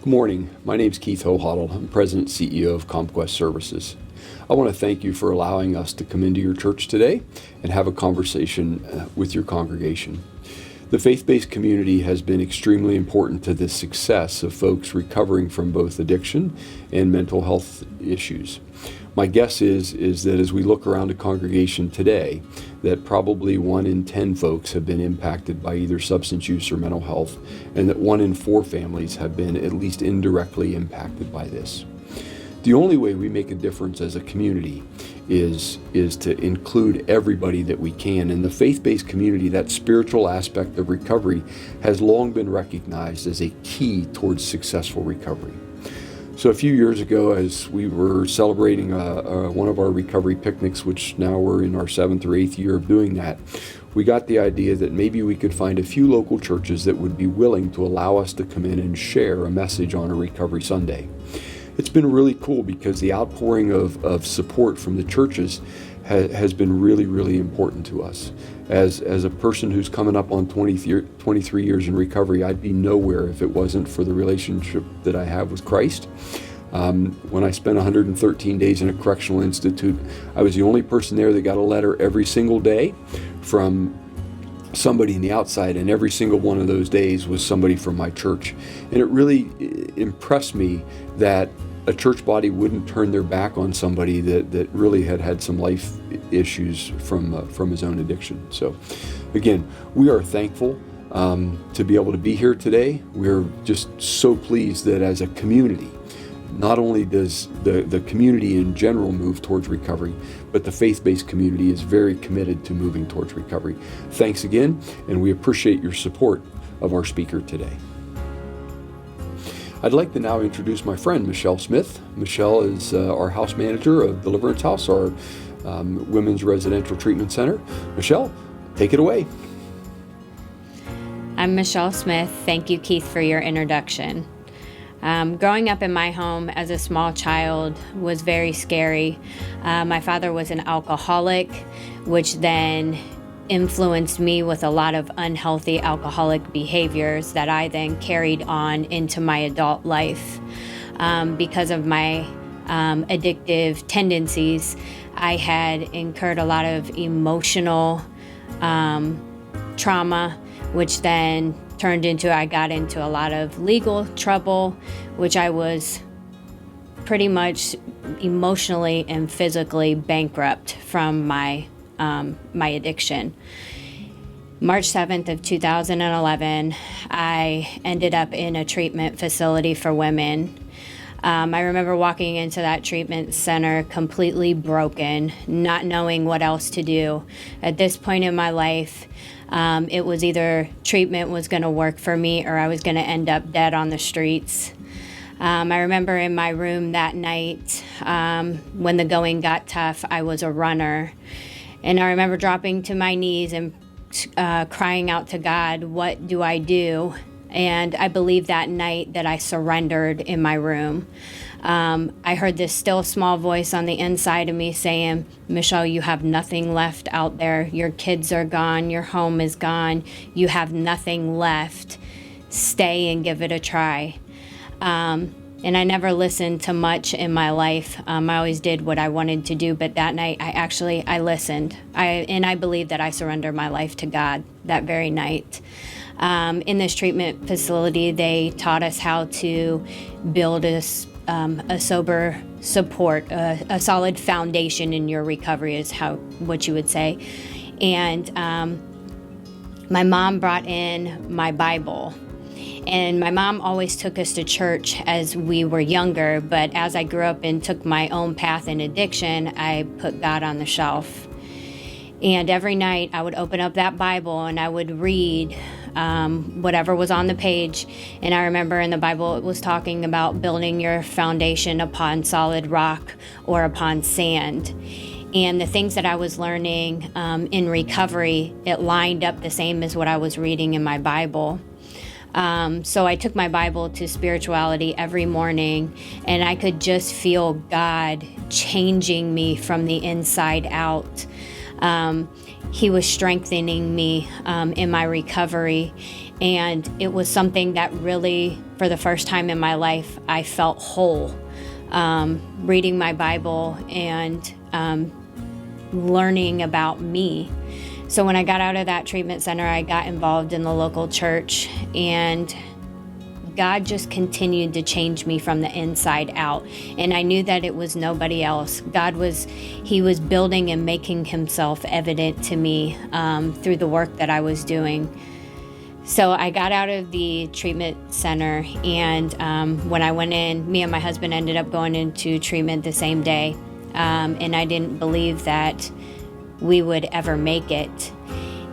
Good morning. My name is Keith Hohottle. I'm President and CEO of CommQuest Services. I want to thank you for allowing us to come into your church today and have a conversation with your congregation. The faith-based community has been extremely important to the success of folks recovering from both addiction and mental health issues. My guess is that as we look around the congregation today, that probably 1 in 10 folks have been impacted by either substance use or mental health, and that 1 in 4 families have been at least indirectly impacted by this. The only way we make a difference as a community is to include everybody that we can. In the faith-based community, that spiritual aspect of recovery has long been recognized as a key towards successful recovery. So a few years ago, as we were celebrating one of our recovery picnics, which now we're in our 7th or 8th year of doing that, we got the idea that maybe we could find a few local churches that would be willing to allow us to come in and share a message on a Recovery Sunday. It's been really cool because the outpouring of support from the churches has been really, really important to us. As a person who's coming up on 23 years in recovery, I'd be nowhere if it wasn't for the relationship that I have with Christ. When I spent 113 days in a correctional institute, I was the only person there that got a letter every single day from somebody in the outside, and every single one of those days was somebody from my church. And it really impressed me that a church body wouldn't turn their back on somebody that really had some life issues from his own addiction. So again, we are thankful to be able to be here today. We're just so pleased that as a community, not only does the community in general move towards recovery, but the faith-based community is very committed to moving towards recovery. Thanks again, and we appreciate your support of our speaker today. I'd like to now introduce my friend, Michelle Smith. Michelle is our house manager of Deliverance House, our women's residential treatment center. Michelle, take it away. I'm Michelle Smith. Thank you, Keith, for your introduction. Growing up in my home as a small child was very scary. My father was an alcoholic, which then influenced me with a lot of unhealthy alcoholic behaviors that I then carried on into my adult life. Because of my addictive tendencies, I had incurred a lot of emotional trauma, which then turned into, I got into a lot of legal trouble, which I was pretty much emotionally and physically bankrupt from my addiction. March 7th of 2011, I ended up in a treatment facility for women. I remember walking into that treatment center completely broken, not knowing what else to do. At this point in my life, it was either treatment was going to work for me or I was going to end up dead on the streets. I remember in my room that night, when the going got tough, I was a runner. And I remember dropping to my knees and crying out to God, what do I do? And I believe that night that I surrendered in my room. I heard this still small voice on the inside of me saying, Michelle, you have nothing left out there. Your kids are gone. Your home is gone. You have nothing left. Stay and give it a try. And I never listened to much in my life. I always did what I wanted to do, but that night I listened. I believe that I surrendered my life to God that very night. In this treatment facility, they taught us how to build a sober support, a solid foundation in your recovery is what you would say. And my mom brought in my Bible. And my mom always took us to church as we were younger, but as I grew up and took my own path in addiction, I put God on the shelf. And every night I would open up that Bible and I would read whatever was on the page. And I remember in the Bible it was talking about building your foundation upon solid rock or upon sand. And the things that I was learning in recovery, it lined up the same as what I was reading in my Bible. So I took my Bible to spirituality every morning, and I could just feel God changing me from the inside out. He was strengthening me in my recovery, And it was something that really, for the first time in my life, I felt whole. Reading my Bible and learning about me. So when I got out of that treatment center, I got involved in the local church, and God just continued to change me from the inside out. And I knew that it was nobody else. He was building and making himself evident to me through the work that I was doing. So I got out of the treatment center, and when I went in, me and my husband ended up going into treatment the same day. And I didn't believe that we would ever make it.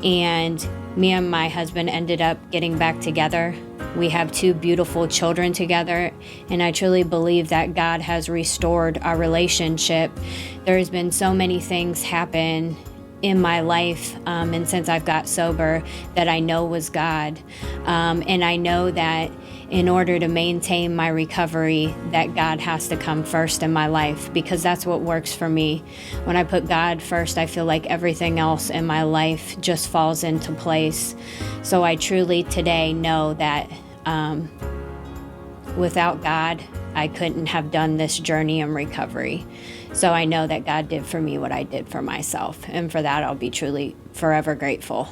And me and my husband ended up getting back together. We have 2 beautiful children together, and I truly believe that God has restored our relationship. There's been so many things happen in my life, and since I've got sober, that I know was God. And I know that in order to maintain my recovery, that God has to come first in my life, because that's what works for me. When I put God first, I feel like everything else in my life just falls into place. So I truly today know that without God, I couldn't have done this journey in recovery. So I know that God did for me what I did for myself, and for that I'll be truly forever grateful.